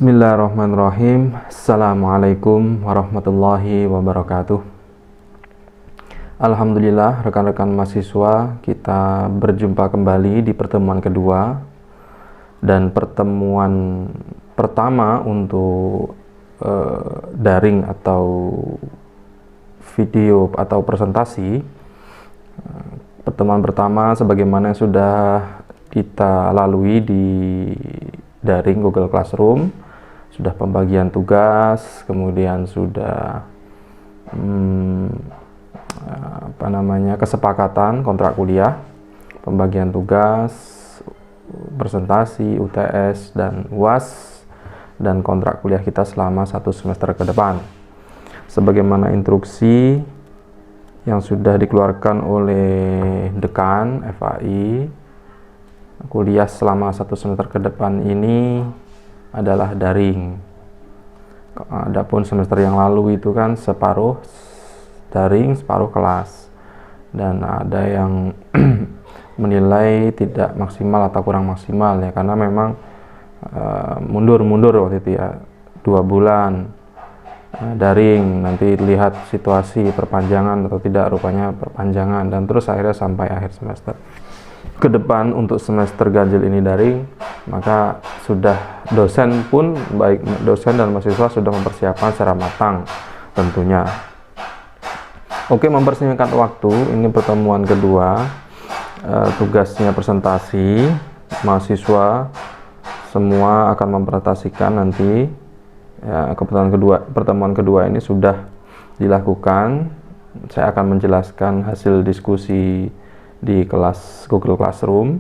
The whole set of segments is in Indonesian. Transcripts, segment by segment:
Bismillahirrahmanirrahim. Assalamualaikum warahmatullahi wabarakatuh. Alhamdulillah, rekan-rekan mahasiswa, kita berjumpa kembali di pertemuan kedua dan pertemuan pertama untuk daring atau video atau presentasi. Pertemuan pertama sebagaimana yang sudah kita lalui di daring Google Classroom, sudah pembagian tugas, kemudian sudah kesepakatan kontrak kuliah, pembagian tugas, presentasi, UTS dan UAS, dan kontrak kuliah kita selama 1 semester ke depan. Sebagaimana instruksi yang sudah dikeluarkan oleh dekan FAI, kuliah selama 1 semester ke depan ini adalah daring. Adapun semester yang lalu itu kan separuh daring, separuh kelas, dan ada yang menilai tidak maksimal atau kurang maksimal ya, karena memang mundur waktu itu ya, 2 bulan daring, nanti lihat situasi perpanjangan atau tidak, rupanya perpanjangan, dan terus akhirnya sampai akhir semester ke depan. Untuk semester ganjil ini daring, maka sudah dosen pun, baik dosen dan mahasiswa, sudah mempersiapkan secara matang tentunya. Oke, mempersingkat waktu, ini pertemuan kedua, tugasnya presentasi. Mahasiswa semua akan mempresentasikan nanti ya. Pertemuan kedua ini sudah dilakukan. Saya akan menjelaskan hasil diskusi di kelas Google Classroom.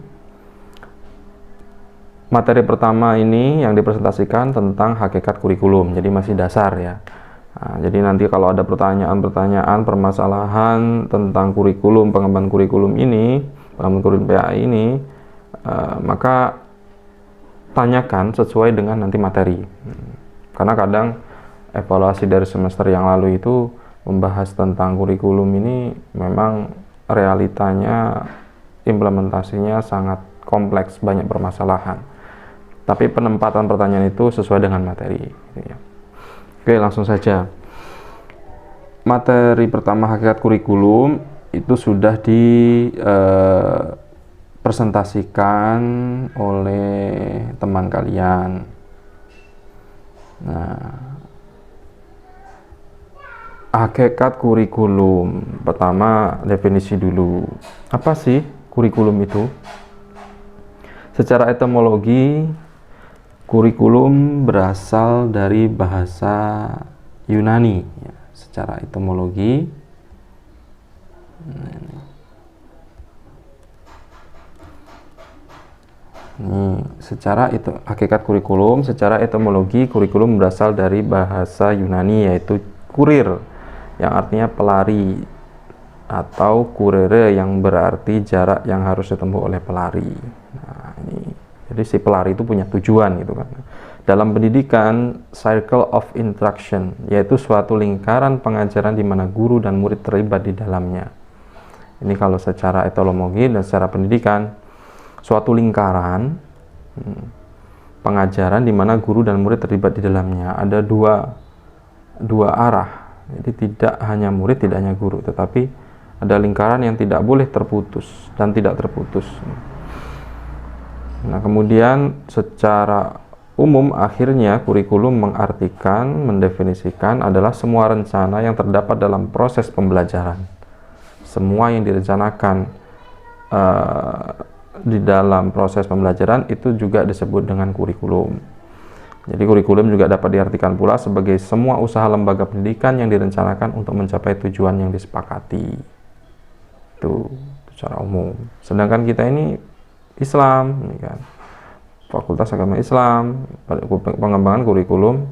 Materi pertama ini yang dipresentasikan tentang hakikat kurikulum, jadi masih dasar ya. Nah, jadi nanti kalau ada pertanyaan, permasalahan tentang kurikulum, pengembangan kurikulum ini, pengembangan kurikulum PAI ini, maka tanyakan sesuai dengan nanti materi. Karena kadang evaluasi dari semester yang lalu itu membahas tentang kurikulum ini memang realitanya, implementasinya sangat kompleks, banyak permasalahan. Tapi penempatan pertanyaan itu sesuai dengan materi. Oke, langsung saja. Materi pertama hakikat kurikulum itu sudah dipresentasikan oleh teman kalian. Nah, hakikat kurikulum. Pertama, definisi dulu. Apa sih kurikulum itu? Secara etimologi, kurikulum berasal dari bahasa Yunani. Ya, secara etimologi, hakikat kurikulum. Secara etimologi, kurikulum berasal dari bahasa Yunani, yaitu kurir, yang artinya pelari, atau kurere yang berarti jarak yang harus ditempuh oleh pelari. Nah, ini jadi si pelari itu punya tujuan gitu kan. Dalam pendidikan, circle of instruction, yaitu suatu lingkaran pengajaran di mana guru dan murid terlibat di dalamnya. Ini kalau secara etimologi dan secara pendidikan, suatu lingkaran pengajaran di mana guru dan murid terlibat di dalamnya. Ada dua arah. Jadi tidak hanya murid, tidak hanya guru, tetapi ada lingkaran yang tidak boleh terputus dan tidak terputus. Nah, kemudian secara umum akhirnya kurikulum mengartikan, mendefinisikan adalah semua rencana yang terdapat dalam proses pembelajaran. Semua yang direncanakan di dalam proses pembelajaran itu juga disebut dengan kurikulum. Jadi kurikulum juga dapat diartikan pula sebagai semua usaha lembaga pendidikan yang direncanakan untuk mencapai tujuan yang disepakati. Itu secara umum. Sedangkan kita ini Islam, ini kan, Fakultas Agama Islam, pengembangan kurikulum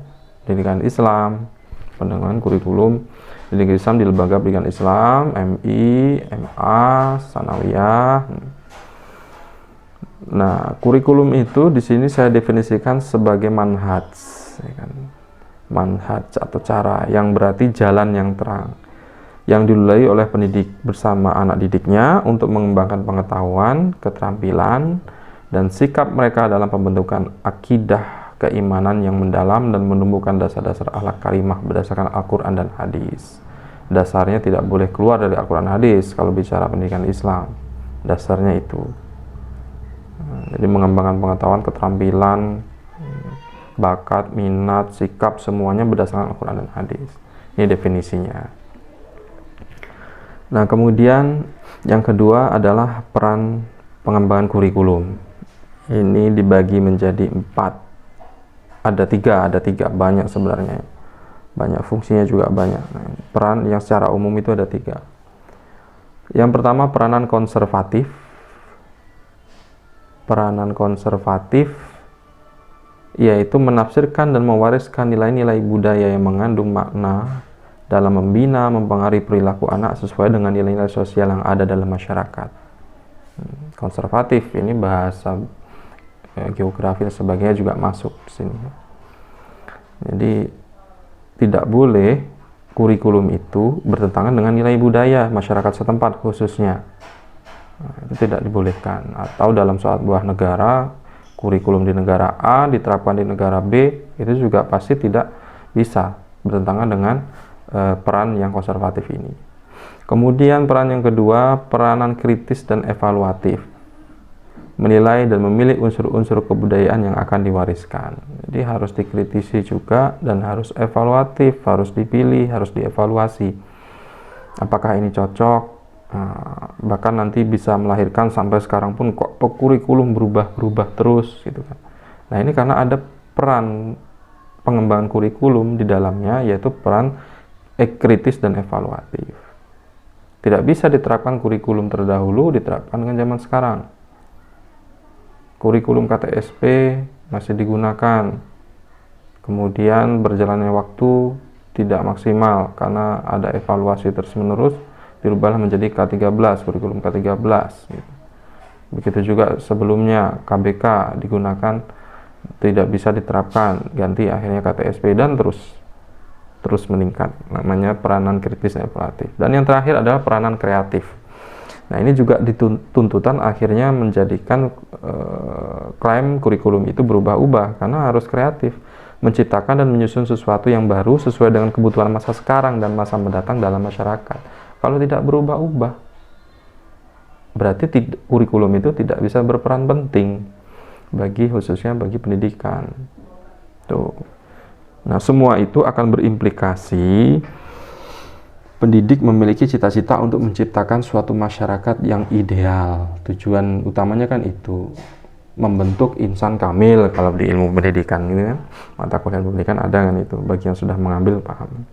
pendidikan Islam, pengembangan kurikulum pendidikan Islam di lembaga pendidikan Islam, MI, MA, Sanawiyah. Nah, kurikulum itu di sini saya definisikan sebagai manhaj, ya kan? Manhaj atau cara, yang berarti jalan yang terang, yang dilalui oleh pendidik bersama anak didiknya untuk mengembangkan pengetahuan, keterampilan, dan sikap mereka dalam pembentukan akidah keimanan yang mendalam dan menumbuhkan dasar-dasar akhlak karimah berdasarkan Al-Quran dan hadis. Dasarnya tidak boleh keluar dari Al-Quran dan hadis kalau bicara pendidikan Islam. Dasarnya itu. Jadi mengembangkan pengetahuan, keterampilan, bakat, minat, sikap, semuanya berdasarkan Al-Quran dan hadis. Ini definisinya. Nah, kemudian yang kedua adalah peran pengembangan kurikulum. Ini dibagi menjadi 4. Ada tiga, banyak sebenarnya. Banyak fungsinya juga banyak. Nah, peran yang secara umum itu ada 3. Yang pertama, peranan konservatif. Peranan konservatif yaitu menafsirkan dan mewariskan nilai-nilai budaya yang mengandung makna dalam membina, mempengaruhi perilaku anak sesuai dengan nilai-nilai sosial yang ada dalam masyarakat. Konservatif ini bahasa geografi dan sebagainya juga masuk di sini. Jadi tidak boleh kurikulum itu bertentangan dengan nilai budaya masyarakat setempat khususnya. Nah, itu tidak dibolehkan. Atau dalam sebuah negara, kurikulum di negara A diterapkan di negara B, itu juga pasti tidak bisa bertentangan dengan peran yang konservatif ini. Kemudian peran yang kedua, peranan kritis dan evaluatif. Menilai dan memilih unsur-unsur kebudayaan yang akan diwariskan. Jadi harus dikritisi juga dan harus evaluatif, harus dipilih, harus dievaluasi. Apakah ini cocok? Bahkan nanti bisa melahirkan sampai sekarang pun kok kurikulum berubah terus gitu kan. Nah, ini karena ada peran pengembangan kurikulum di dalamnya, yaitu peran kritis dan evaluatif. Tidak bisa diterapkan kurikulum terdahulu diterapkan dengan zaman sekarang. Kurikulum KTSP masih digunakan, kemudian berjalannya waktu tidak maksimal karena ada evaluasi terus-menerus, dirubahlah menjadi K13, kurikulum K13 gitu. Begitu juga sebelumnya KBK digunakan, tidak bisa diterapkan, ganti akhirnya KTSP dan terus meningkat. Namanya peranan kritis dan evaluatif. Dan yang terakhir adalah peranan kreatif. Nah, ini juga tuntutan akhirnya menjadikan klaim kurikulum itu berubah-ubah karena harus kreatif, menciptakan dan menyusun sesuatu yang baru sesuai dengan kebutuhan masa sekarang dan masa mendatang dalam masyarakat. Kalau tidak berubah-ubah, berarti kurikulum itu tidak bisa berperan penting khususnya bagi pendidikan. Tuh. Nah, semua itu akan berimplikasi pendidik memiliki cita-cita untuk menciptakan suatu masyarakat yang ideal. Tujuan utamanya kan itu, membentuk insan kamil kalau di ilmu pendidikan gitu kan. Mata kuliah pendidikan ada kan itu, bagi yang sudah mengambil paham.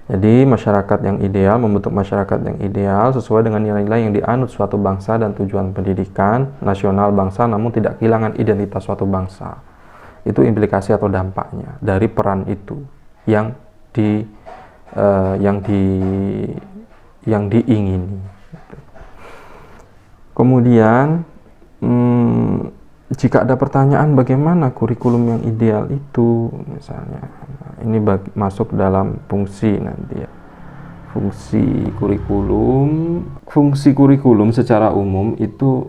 Jadi masyarakat yang ideal, membentuk masyarakat yang ideal sesuai dengan nilai-nilai yang dianut suatu bangsa dan tujuan pendidikan nasional bangsa, namun tidak kehilangan identitas suatu bangsa. Itu implikasi atau dampaknya dari peran itu yang diingini. Kemudian jika ada pertanyaan bagaimana kurikulum yang ideal itu, misalnya ini masuk dalam fungsi nanti ya. Fungsi kurikulum secara umum itu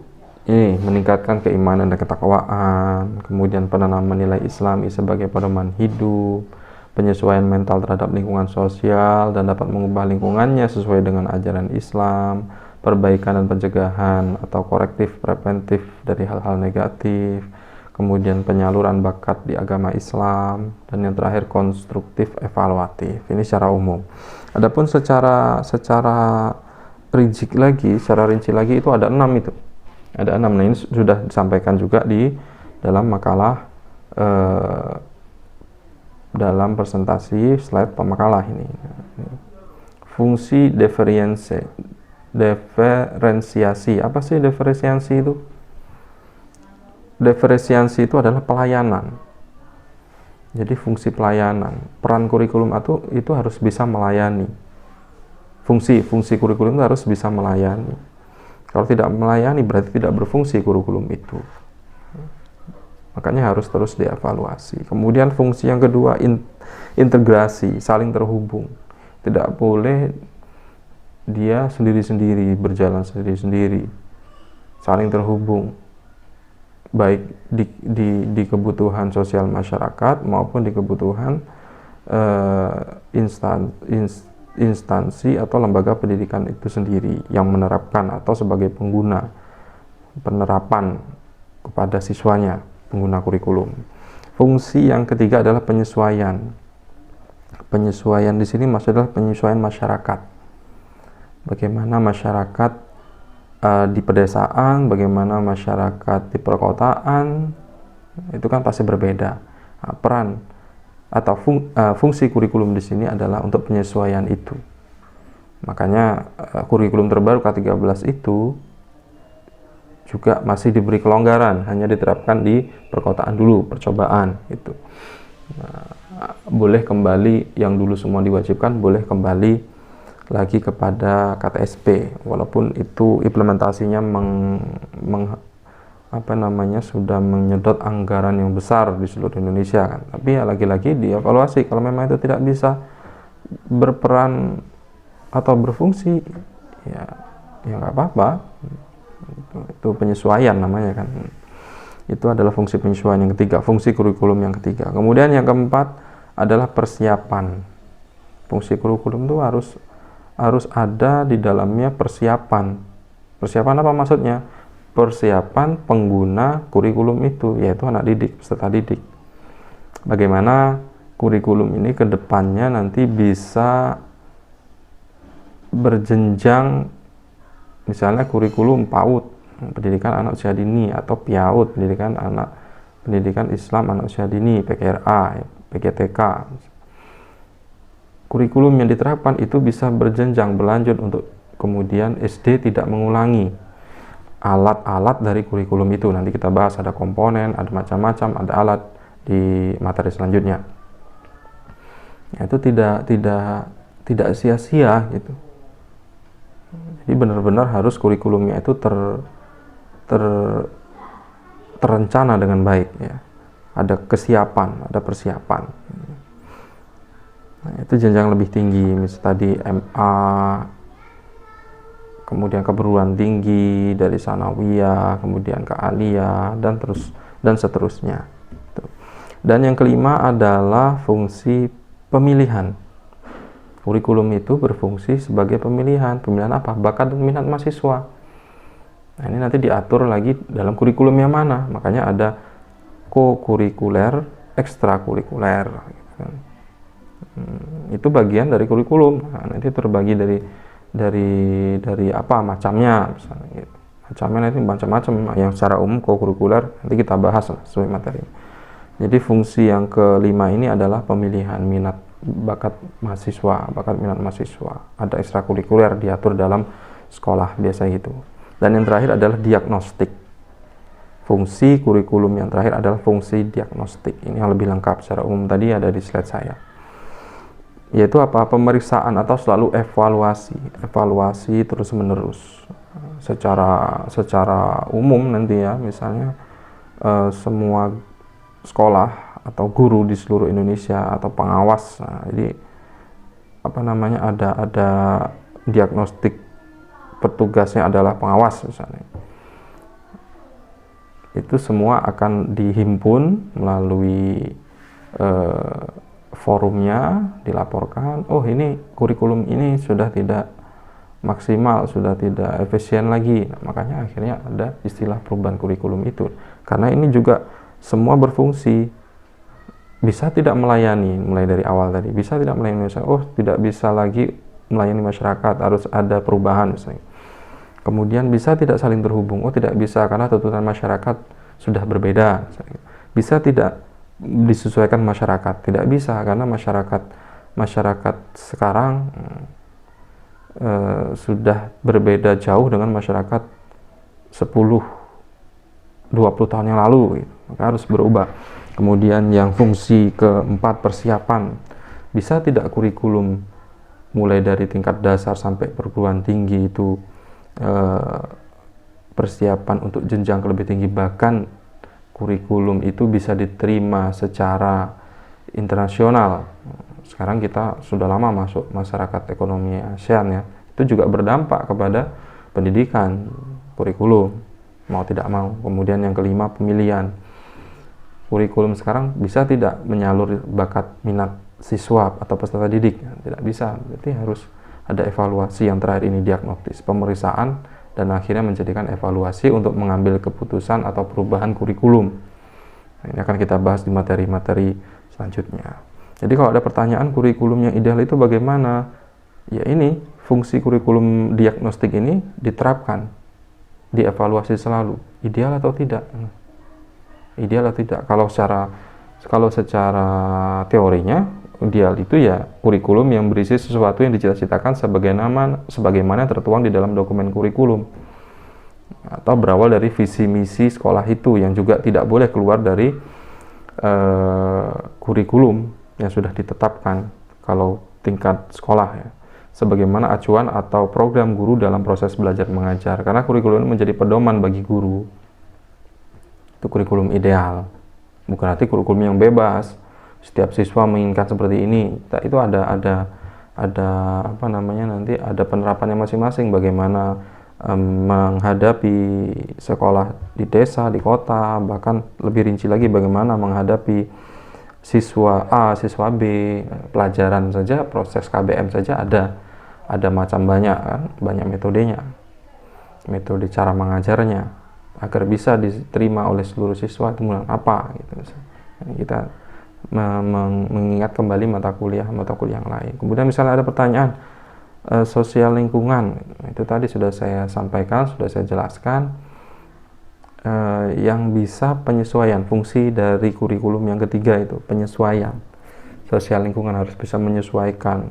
meningkatkan keimanan dan ketakwaan, kemudian penanaman nilai Islami sebagai pedoman hidup, penyesuaian mental terhadap lingkungan sosial dan dapat mengubah lingkungannya sesuai dengan ajaran Islam, perbaikan dan pencegahan atau korektif preventif dari hal-hal negatif, kemudian penyaluran bakat di agama Islam, dan yang terakhir konstruktif evaluatif. Ini secara umum. Adapun secara rinci lagi itu ada 6 itu. Ada 6. Nah, ini sudah disampaikan juga di dalam makalah dalam presentasi slide pemakalah ini. Fungsi diferensiasi. Apa sih diferensiasi itu? Diferensiasi itu adalah pelayanan. Jadi fungsi pelayanan. Peran kurikulum itu harus bisa melayani. Fungsi kurikulum itu harus bisa melayani. Kalau tidak melayani berarti tidak berfungsi kurikulum itu. Makanya harus terus dievaluasi. Kemudian fungsi yang kedua, integrasi, saling terhubung. Tidak boleh dia sendiri-sendiri, berjalan sendiri-sendiri. Saling terhubung. baik di kebutuhan sosial masyarakat maupun di kebutuhan instansi atau lembaga pendidikan itu sendiri yang menerapkan atau sebagai pengguna penerapan kepada siswanya, pengguna kurikulum. Fungsi yang ketiga adalah penyesuaian. Penyesuaian di sini maksudnya adalah penyesuaian masyarakat. Bagaimana masyarakat di pedesaan, bagaimana masyarakat di perkotaan, itu kan pasti berbeda. Nah, peran atau fungsi kurikulum di sini adalah untuk penyesuaian itu. Makanya kurikulum terbaru K13 itu juga masih diberi kelonggaran, hanya diterapkan di perkotaan dulu, percobaan itu. Nah, boleh kembali yang dulu semua diwajibkan, boleh kembali lagi kepada KTSP, walaupun itu implementasinya sudah menyedot anggaran yang besar di seluruh Indonesia kan. Tapi ya lagi-lagi dievaluasi, kalau memang itu tidak bisa berperan atau berfungsi, ya nggak apa-apa. Itu penyesuaian namanya kan. Itu adalah fungsi penyesuaian yang ketiga, fungsi kurikulum yang ketiga. Kemudian yang keempat adalah persiapan. Fungsi kurikulum itu harus ada di dalamnya persiapan. Persiapan apa maksudnya? Persiapan pengguna kurikulum itu, yaitu anak didik, peserta didik. Bagaimana kurikulum ini ke depannya nanti bisa berjenjang, misalnya kurikulum PAUD, pendidikan anak usia dini, atau PIAUD, pendidikan Islam anak usia dini, PKRA, PGTK. Kurikulum yang diterapkan itu bisa berjenjang, berlanjut, untuk kemudian SD tidak mengulangi alat-alat dari kurikulum itu. Nanti kita bahas, ada komponen, ada macam-macam, ada alat di materi selanjutnya. Ya, itu tidak sia-sia gitu. Jadi benar-benar harus kurikulumnya itu terencana dengan baik ya. Ada kesiapan, ada persiapan. Nah, itu jenjang lebih tinggi, misalnya tadi MA, kemudian keperguruan tinggi, dari sanawiyah, kemudian ke aliyah, dan seterusnya. Dan yang kelima adalah fungsi pemilihan. Kurikulum itu berfungsi sebagai pemilihan apa? Bakat dan minat mahasiswa. Nah, ini nanti diatur lagi dalam kurikulum yang mana. Makanya ada kokurikuler, ekstrakurikuler. Itu bagian dari kurikulum. Nah, nanti terbagi dari apa macamnya, misalnya gitu. Macamnya nanti macam-macam. Yang secara umum kokurikuler nanti kita bahas sesuai materi. Jadi fungsi yang kelima ini adalah pemilihan minat bakat minat mahasiswa. Ada ekstrakurikuler diatur dalam sekolah biasa itu. Dan yang terakhir adalah diagnostik. Fungsi kurikulum yang terakhir adalah fungsi diagnostik. Ini yang lebih lengkap, secara umum tadi ada di slide saya. Yaitu apa? Pemeriksaan atau selalu evaluasi terus menerus. Secara umum nanti ya, misalnya semua sekolah atau guru di seluruh Indonesia atau pengawas. Nah, jadi ada diagnostik, petugasnya adalah pengawas misalnya. Itu semua akan dihimpun melalui forumnya, dilaporkan, oh ini kurikulum ini sudah tidak maksimal, sudah tidak efisien lagi. Nah, makanya akhirnya ada istilah perubahan kurikulum itu. Karena ini juga semua berfungsi. Bisa tidak melayani, mulai dari awal tadi, bisa tidak melayani masyarakat, oh tidak bisa lagi melayani masyarakat, harus ada perubahan misalnya. Kemudian bisa tidak saling terhubung, oh tidak bisa karena tuntutan masyarakat sudah berbeda misalnya. Bisa tidak disesuaikan masyarakat, tidak bisa karena masyarakat sekarang sudah berbeda jauh dengan masyarakat 10-20 tahun yang lalu gitu. Maka harus berubah. Kemudian yang fungsi keempat, persiapan. Bisa tidak kurikulum mulai dari tingkat dasar sampai perguruan tinggi itu persiapan untuk jenjang lebih tinggi, bahkan kurikulum itu bisa diterima secara internasional. Sekarang kita sudah lama masuk masyarakat ekonomi ASEAN ya. Itu juga berdampak kepada pendidikan kurikulum. mau tidak mau. Kemudian yang kelima, pemilihan. Kurikulum sekarang bisa tidak menyalur bakat minat siswa atau peserta didik? Tidak bisa, berarti harus ada evaluasi. Yang terakhir ini diagnostis, pemeriksaan, dan akhirnya menjadikan evaluasi untuk mengambil keputusan atau perubahan kurikulum. Nah, ini akan kita bahas di materi-materi selanjutnya. Jadi kalau ada pertanyaan kurikulum yang ideal itu bagaimana? Ya ini, fungsi kurikulum diagnostik ini diterapkan, dievaluasi selalu, ideal atau tidak. Ideal atau tidak. Kalau secara teorinya, ideal itu ya kurikulum yang berisi sesuatu yang dicita-citakan sebagaimana tertuang di dalam dokumen kurikulum, atau berawal dari visi misi sekolah itu, yang juga tidak boleh keluar dari kurikulum yang sudah ditetapkan kalau tingkat sekolah ya, sebagaimana acuan atau program guru dalam proses belajar mengajar, karena kurikulum menjadi pedoman bagi guru. Itu kurikulum ideal, bukan arti kurikulum yang bebas setiap siswa menginginkan seperti ini. Itu ada apa namanya, nanti ada penerapannya masing-masing, bagaimana menghadapi sekolah di desa, di kota, bahkan lebih rinci lagi bagaimana menghadapi siswa A, siswa B, pelajaran saja, proses KBM saja ada macam banyak metodenya, metode cara mengajarnya agar bisa diterima oleh seluruh siswa itu apa gitu. Kita mengingat kembali mata kuliah yang lain. Kemudian misalnya ada pertanyaan sosial lingkungan, itu tadi sudah saya sampaikan, sudah saya jelaskan, yang bisa penyesuaian. Fungsi dari kurikulum yang ketiga itu penyesuaian. Sosial lingkungan harus bisa menyesuaikan,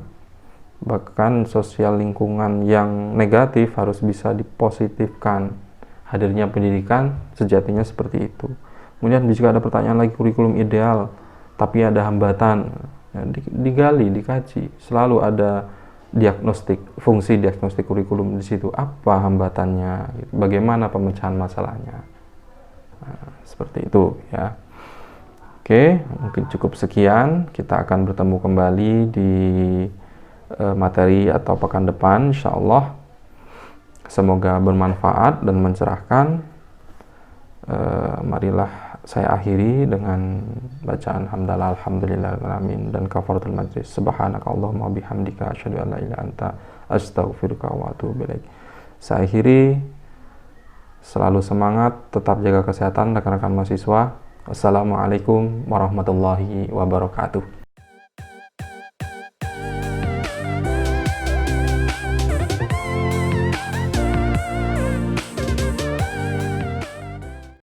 bahkan sosial lingkungan yang negatif harus bisa dipositifkan. Hadirnya pendidikan sejatinya seperti itu. Kemudian jika ada pertanyaan lagi, kurikulum ideal tapi ada hambatan, ya, digali, dikaji. Selalu ada diagnostik, fungsi diagnostik kurikulum di situ. Apa hambatannya? Bagaimana pemecahan masalahnya? Nah, seperti itu ya. Oke, mungkin cukup sekian. Kita akan bertemu kembali di materi atau pekan depan, insya Allah. Semoga bermanfaat dan mencerahkan. Marilah saya akhiri dengan bacaan hamdalah alhamdulillahirrahmanirrahim dan kafaratul majlis. Subhanakallahumma bihamdika asyhadu an la ilaha illa anta astaghfiruka wa atubu ilaik. Saya akhiri, selalu semangat, tetap jaga kesehatan rekan-rekan mahasiswa. Wassalamualaikum warahmatullahi wabarakatuh.